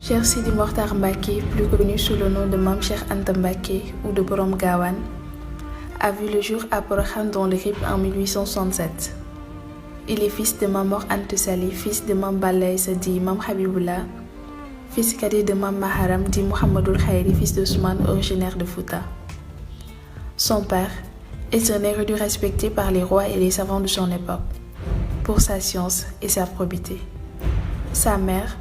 Cheikh Sidi Mokhtar Mbacké, plus connu sous le nom de Mame Cheikh Anta Mbacké ou de Borom Gawane, a vu le jour à Porokhane dans le RIP en 1867. Il est fils de Mame Mor Anta Sali, fils de Mame Balla Issa dit Mame Habiboullah, fils cadet de Mame Maharam dit Mouhamadoul Khayri, fils d'Ousmane, originaire de Fouta. Son père est un érudit respecté par les rois et les savants de son époque, pour sa science et sa probité. Sa mère,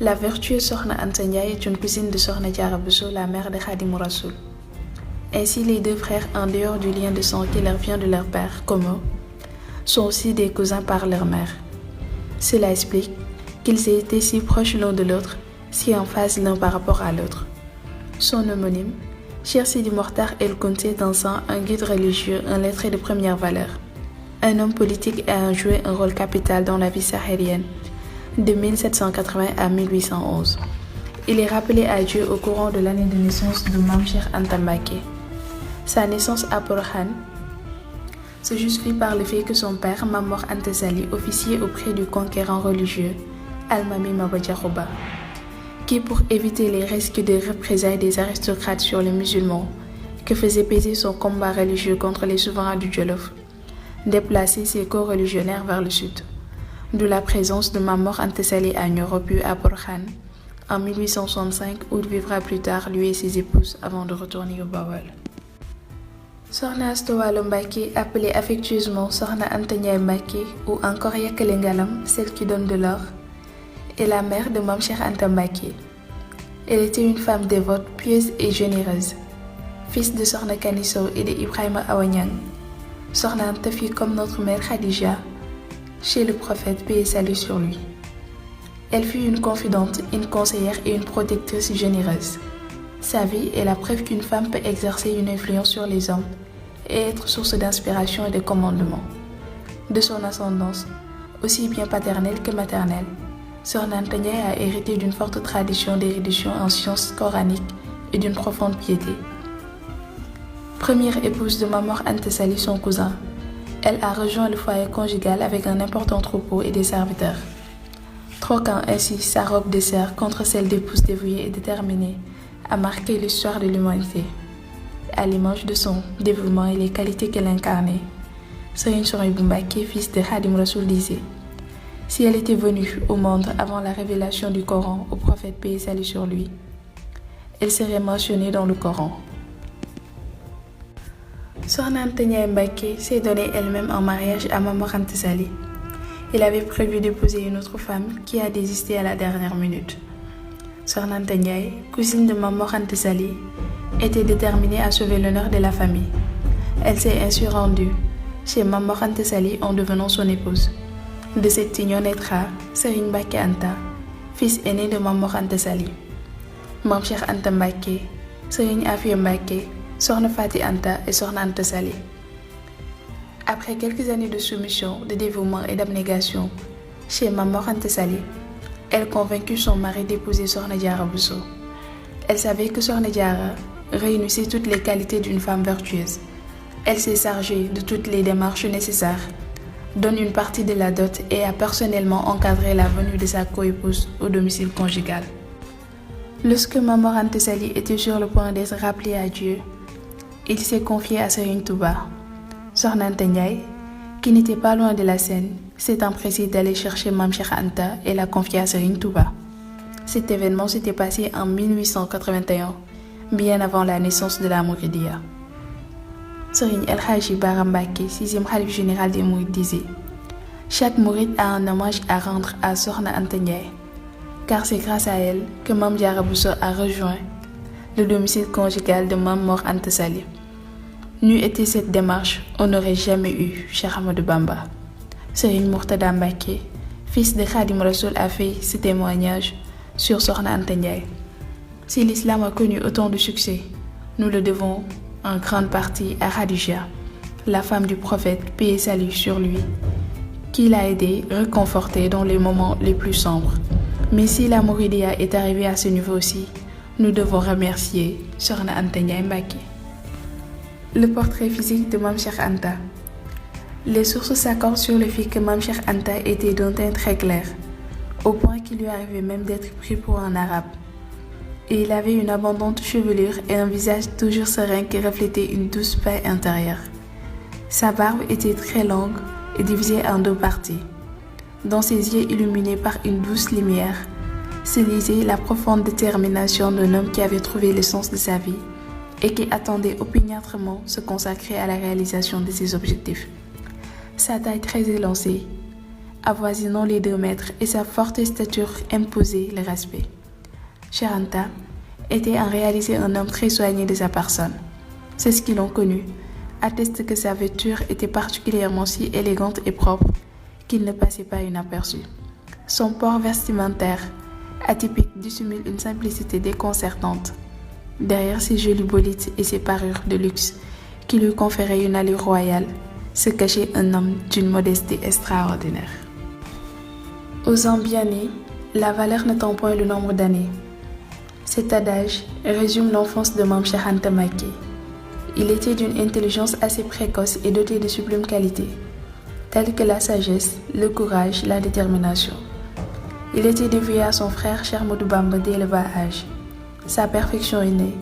la vertueuse Sokhna Anta Ndiaye, est une cousine de Sokhna Diarra Bousso, la mère de Khadimou Rassoul. Ainsi, les deux frères, en dehors du lien de sang qui leur vient de leur père, Komo, sont aussi des cousins par leur mère. Cela explique qu'ils aient été si proches l'un de l'autre, si en phase l'un par rapport à l'autre. Son homonyme, Cheikh Sidi Mokhtar El Kounti, est un saint, un guide religieux, un lettré de première valeur. Un homme politique ayant joué un rôle capital dans la vie saharienne de 1780 à 1811. Il est rappelé à Dieu au courant de l'année de naissance de Mame Cheikh Anta Mbacké. Sa naissance à Porokhane se justifie par le fait que son père, Mame Mor Anta Sali, officiait auprès du conquérant religieux Almami Maba Diakhou Ba, qui, pour éviter les risques de représailles des aristocrates sur les musulmans que faisait peser son combat religieux contre les souverains du Djolof, déplaçait ses co-religionnaires vers le sud. D'où la présence de Mame Mor Anta Sali à Nioro puis à Porokhane en 1865, où il vivra plus tard, lui et ses épouses, avant de retourner au Bawol. Sokhna Asta Walo Mbacké, appelée affectueusement Sokhna Anta Ndiaye Mbacké ou encore Yakele Ngalam, celle qui donne de l'or, est la mère de Mame Cheikh Anta Mbacké. Elle était une femme dévote, pieuse et généreuse. Fils de Sokhna Kani Sow et de Ibrahima Awa Niang, Sokhna Anta fut comme notre mère Khadija chez le prophète, paix et salut sur lui. Elle fut une confidente, une conseillère et une protectrice généreuse. Sa vie est la preuve qu'une femme peut exercer une influence sur les hommes et être source d'inspiration et de commandement. De son ascendance, aussi bien paternelle que maternelle, Sokhna Anta Ndiaye a hérité d'une forte tradition d'érudition en sciences coraniques et d'une profonde piété. Première épouse de Mame Mor Anta Sali, son cousin, elle a rejoint le foyer conjugal avec un important troupeau et des serviteurs, troquant ainsi sa robe de serre contre celle d'épouse dévouée et déterminée à marquer l'histoire de l'humanité. À l'image de son dévouement et les qualités qu'elle incarnait, Serigne Souhaïbou Mbacké, fils de Khadimou Rassoul, disait: si elle était venue au monde avant la révélation du Coran au prophète, paix et salut sur lui, elle serait mentionnée dans le Coran. Sokhna Anta Ndiaye Mbacké s'est donnée elle-même en mariage à Mame Mor Anta Sali. Il avait prévu d'épouser une autre femme qui a désisté à la dernière minute. Sokhna Anta Ndiaye, cousine de Mame Mor Anta Sali, était déterminée à sauver l'honneur de la famille. Elle s'est ainsi rendue chez Mame Mor Anta Sali en devenant son épouse. De cette union naîtra Serigne Mbacké Anta, fils aîné de Mame Mor Anta Sali. Mame Cheikh Anta Mbacké, Serigne Afia Mbacké, Sokhna Fati Anta et Sokhna Anta Sali. Après quelques années de soumission, de dévouement et d'abnégation chez Mame Mor Anta Sali, elle convaincut son mari d'épouser Sokhna Diarra Bousso. Elle savait que Sokhna Diarra réunissait toutes les qualités d'une femme vertueuse. Elle s'est chargée de toutes les démarches nécessaires, donne une partie de la dot et a personnellement encadré la venue de sa coépouse au domicile conjugal. Lorsque Mame Mor Anta Sali était sur le point d'être rappelée à Dieu, il s'est confié à Serigne Touba. Sokhna Anta Ndiaye, qui n'était pas loin de la scène, s'est empressée d'aller chercher Mame Cheikh Anta et l'a confié à Serigne Touba. Cet événement s'était passé en 1881, bien avant la naissance de la Mouridiya. Serigne El Hadji Bara Mbacké, 6e khalife général des Mourides, disait: chaque Mouride a un hommage à rendre à Sokhna Anta Ndiaye, car c'est grâce à elle que Mame Diarra Bousso a rejoint le domicile conjugal de Mame Mor Anta Sali. N'eût été cette démarche, on n'aurait jamais eu Cheikh Ahmadou Bamba. Serigne Mourtada Mbacké, fils de Khadimou Rassoul, a fait ce témoignage sur Sokhna Anta Ndiaye. Si l'islam a connu autant de succès, nous le devons en grande partie à Khadija, la femme du prophète, paix et salut sur lui, qui l'a aidé, réconforté dans les moments les plus sombres. Mais si la Mouridiya est arrivée à ce niveau aussi, nous devons remercier Sokhna Anta Ndiaye Mbacké. Le portrait physique de Mame Cheikh Anta. Les sources s'accordent sur le fait que Mame Cheikh Anta était d'un teint très clair, au point qu'il lui arrivait même d'être pris pour un arabe. Et il avait une abondante chevelure et un visage toujours serein qui reflétait une douce paix intérieure. Sa barbe était très longue et divisée en 2 parties. Dans ses yeux illuminés par une douce lumière, se lisait la profonde détermination d'un homme qui avait trouvé le sens de sa vie et qui attendait opiniâtrement se consacrer à la réalisation de ses objectifs. Sa taille très élancée, avoisinant les 2 mètres, et sa forte stature imposaient le respect. Cheikh Anta était en réalité un homme très soigné de sa personne. Ceux qui l'ont connu attestent que sa vêture était particulièrement si élégante et propre qu'il ne passait pas inaperçu. Son port vestimentaire atypique dissimule une simplicité déconcertante. Derrière ses jolis bolides et ses parures de luxe qui lui conféraient une allure royale, se cachait un homme d'une modestie extraordinaire. Aux ans bien nés, la valeur n'attend point le nombre d'années. Cet adage résume l'enfance de Mame Cheikh Anta Mbacké. Il était d'une intelligence assez précoce et doté de sublimes qualités, telles que la sagesse, le courage, la détermination. Il était dévoué à son frère Cheikh Ahmadou Bamba dès le bas âge. Sa perfection innée,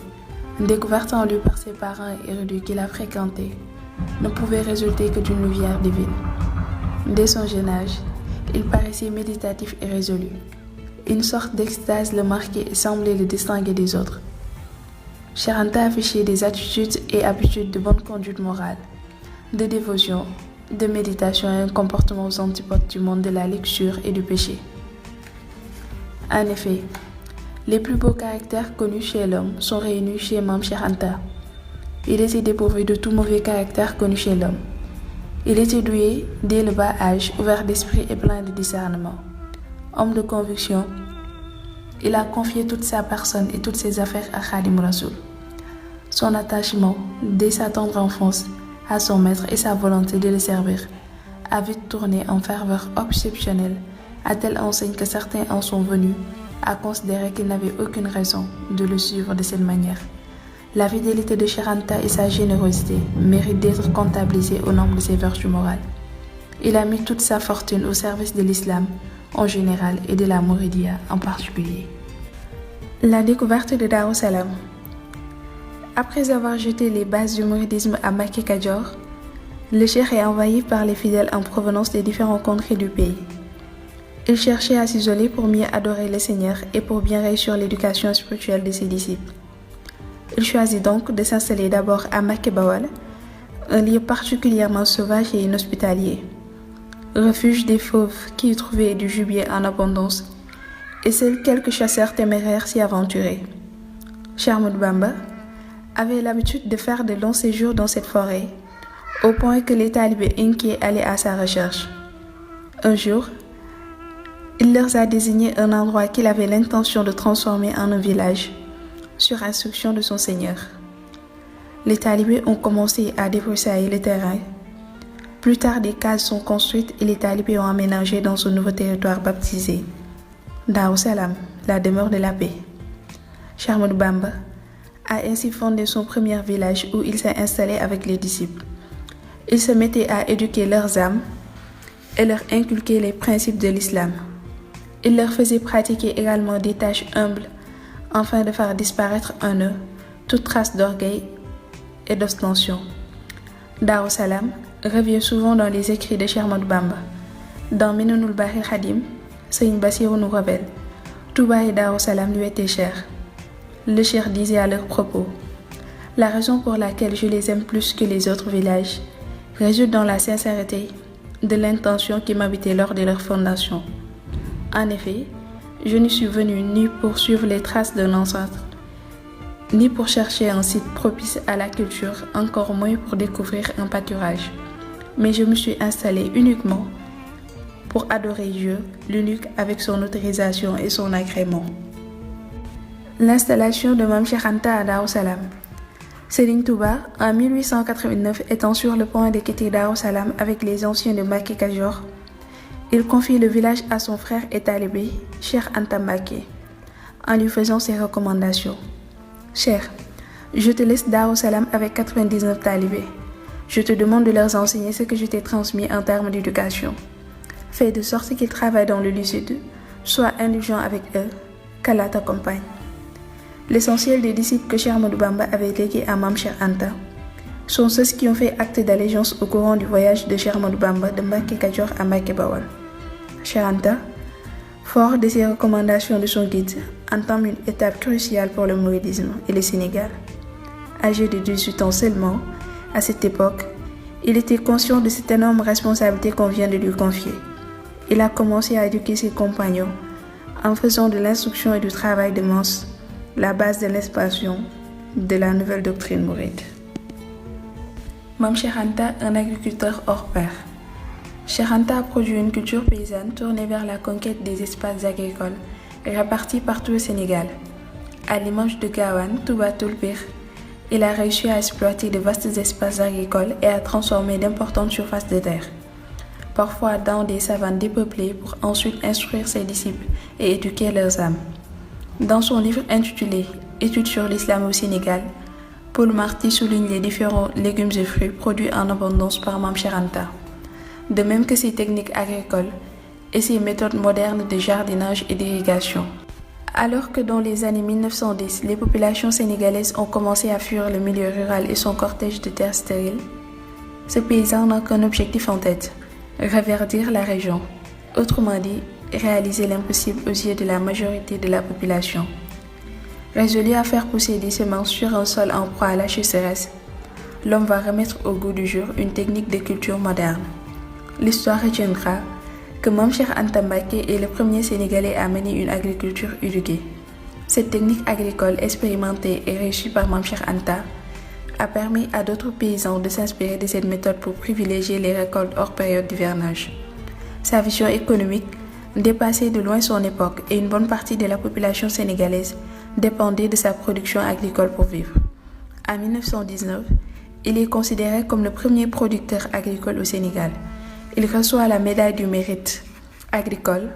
découverte en lui par ses parents érudits qu'il a fréquentés, ne pouvait résulter que d'une lumière divine. Dès son jeune âge, il paraissait méditatif et résolu. Une sorte d'extase le marquait et semblait le distinguer des autres. Cheikh Anta affichait des attitudes et habitudes de bonne conduite morale, de dévotion, de méditation et un comportement aux antipodes du monde de la luxure et du péché. En effet, les plus beaux caractères connus chez l'homme sont réunis chez Mame Cheikh Anta. Il était dépourvu de tout mauvais caractère connu chez l'homme. Il était doué, dès le bas âge, ouvert d'esprit et plein de discernement. Homme de conviction, il a confié toute sa personne et toutes ses affaires à Khadim Rassoul. Son attachement, dès sa tendre enfance, à son maître et sa volonté de le servir, a vite tourné en ferveur exceptionnelle, à telle enseigne que certains en sont venus à considérer qu'il n'avait aucune raison de le suivre de cette manière. La fidélité de Cheikh Anta et sa générosité méritent d'être comptabilisées au nombre de ses vertus morales. Il a mis toute sa fortune au service de l'islam en général et de la Mouridia en particulier. La découverte de Darou Salam. Après avoir jeté les bases du mouridisme à Mbacké Kadior, le cheikh est envahi par les fidèles en provenance des différentes contrées du pays. Il cherchait à s'isoler pour mieux adorer le Seigneur et pour bien réussir l'éducation spirituelle de ses disciples. Il choisit donc de s'installer d'abord à Mbacké Bawal, un lieu particulièrement sauvage et inhospitalier, refuge des fauves qui y trouvaient du gibier en abondance, et seuls quelques chasseurs téméraires s'y aventuraient. Cheikh Ahmadou Bamba avait l'habitude de faire de longs séjours dans cette forêt, au point que les talibés inquiets allaient à sa recherche. Un jour, il leur a désigné un endroit qu'il avait l'intention de transformer en un village, sur instruction de son Seigneur. Les talibés ont commencé à débroussailler le terrain. Plus tard, des cases sont construites et les talibés ont aménagé dans ce nouveau territoire baptisé Darou Salam, la demeure de la paix. Cheikh Ahmadou Bamba a ainsi fondé son premier village où il s'est installé avec les disciples. Il se mettait à éduquer leurs âmes et leur inculquer les principes de l'islam. Il leur faisait pratiquer également des tâches humbles afin de faire disparaître en eux toute trace d'orgueil et d'ostentation. Darou Salam revient souvent dans les écrits de Cheikh Ahmadou Bamba. Dans Minanul Bakhil Khadim, Serigne Bassirou nous révèle: Touba et Darou Salam lui étaient chers. Le cheikh disait à leur propos: la raison pour laquelle je les aime plus que les autres villages réside dans la sincérité de l'intention qui m'habitait lors de leur fondation. En effet, je ne suis venu ni pour suivre les traces d'un ancêtre, ni pour chercher un site propice à la culture, encore moins pour découvrir un pâturage. Mais je me suis installé uniquement pour adorer Dieu, l'unique, avec son autorisation et son agrément. L'installation de Mame Cheikh Anta à Darou Salam. Serigne Touba, en 1889, étant sur le point de quitter Darou Salam avec les anciens de Mbacké Kadior, il confie le village à son frère et talibé, Cheikh Anta Mbacké, en lui faisant ses recommandations. Cheikh, je te laisse Darou Salam avec 99 talibés. Je te demande de leur enseigner ce que je t'ai transmis en termes d'éducation. Fais de sorte qu'ils travaillent dans le lucide, Sois indulgent avec eux, qu'Allah t'accompagne. L'essentiel des disciples que Cheikh Ahmadou Bamba avait légués à Mame Cheikh Anta sont ceux qui ont fait acte d'allégeance au courant du voyage de Cheikh Ahmadou Bamba de Mbacké Kadior à Mbacké Bawol. Cheikh Anta, fort de ses recommandations de son guide, entame une étape cruciale pour le mouridisme et le Sénégal. Âgé de 18 ans seulement, à cette époque, il était conscient de cette énorme responsabilité qu'on vient de lui confier. Il a commencé à éduquer ses compagnons en faisant de l'instruction et du travail de masse la base de l'expansion de la nouvelle doctrine mouride. Mame Cheikh Anta, un agriculteur hors pair. Cheikh Anta a produit une culture paysanne tournée vers la conquête des espaces agricoles répartis partout au Sénégal. À l'image de Gawane, Touba Toulbir, il a réussi à exploiter de vastes espaces agricoles et à transformer d'importantes surfaces de terre, parfois dans des savanes dépeuplées pour ensuite instruire ses disciples et éduquer leurs âmes. Dans son livre intitulé Études sur l'islam au Sénégal, Paul Marty souligne les différents légumes et fruits produits en abondance par Mame Cheikh Anta, de même que ses techniques agricoles et ses méthodes modernes de jardinage et d'irrigation. Alors que dans les années 1910, les populations sénégalaises ont commencé à fuir le milieu rural et son cortège de terres stériles, ce paysan n'a qu'un objectif en tête, reverdir la région, autrement dit, réaliser l'impossible aux yeux de la majorité de la population. Résolu à faire pousser des semences sur un sol en proie à la sécheresse, l'homme va remettre au goût du jour une technique de culture moderne. L'histoire retiendra que Mame Cheikh Anta Mbacké est le premier Sénégalais à mener une agriculture irriguée. Cette technique agricole expérimentée et réussie par Mame Cheikh Anta a permis à d'autres paysans de s'inspirer de cette méthode pour privilégier les récoltes hors période d'hivernage. Sa vision économique dépassait de loin son époque et une bonne partie de la population sénégalaise dépendait de sa production agricole pour vivre. En 1919, il est considéré comme le premier producteur agricole au Sénégal. Il reçoit la médaille du mérite agricole,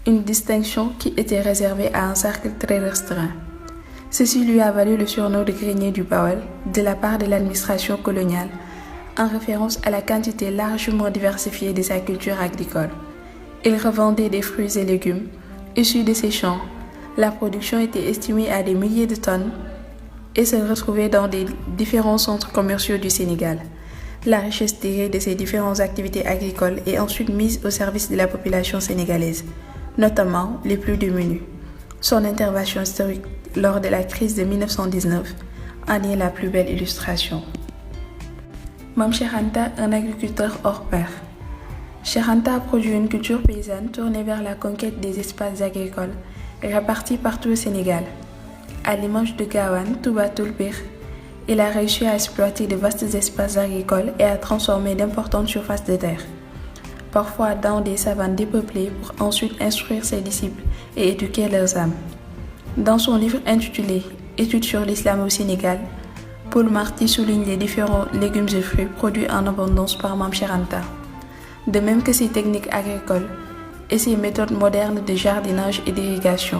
une distinction qui était réservée à un cercle très restreint. Ceci lui a valu le surnom de grenier du Bawol de la part de l'administration coloniale, en référence à la quantité largement diversifiée de sa culture agricole. Il revendait des fruits et légumes issus de ses champs. La production était estimée à des milliers de tonnes et se retrouvait dans des différents centres commerciaux du Sénégal. La richesse tirée de ces différentes activités agricoles est ensuite mise au service de la population sénégalaise, notamment les plus démunis. Son intervention historique lors de la crise de 1919 en est la plus belle illustration. Mame Cheikh Anta, un agriculteur hors pair. Cheikh Anta a produit une culture paysanne tournée vers la conquête des espaces agricoles répartis partout au Sénégal. À l'image de Gawane, Touba Toulbir, il a réussi à exploiter de vastes espaces agricoles et à transformer d'importantes surfaces de terre, parfois dans des savanes dépeuplées pour ensuite instruire ses disciples et éduquer leurs âmes. Dans son livre intitulé Études sur l'islam au Sénégal, Paul Marty souligne les différents légumes et fruits produits en abondance par Mame Cheikh Anta, de même que ses techniques agricoles et ses méthodes modernes de jardinage et d'irrigation.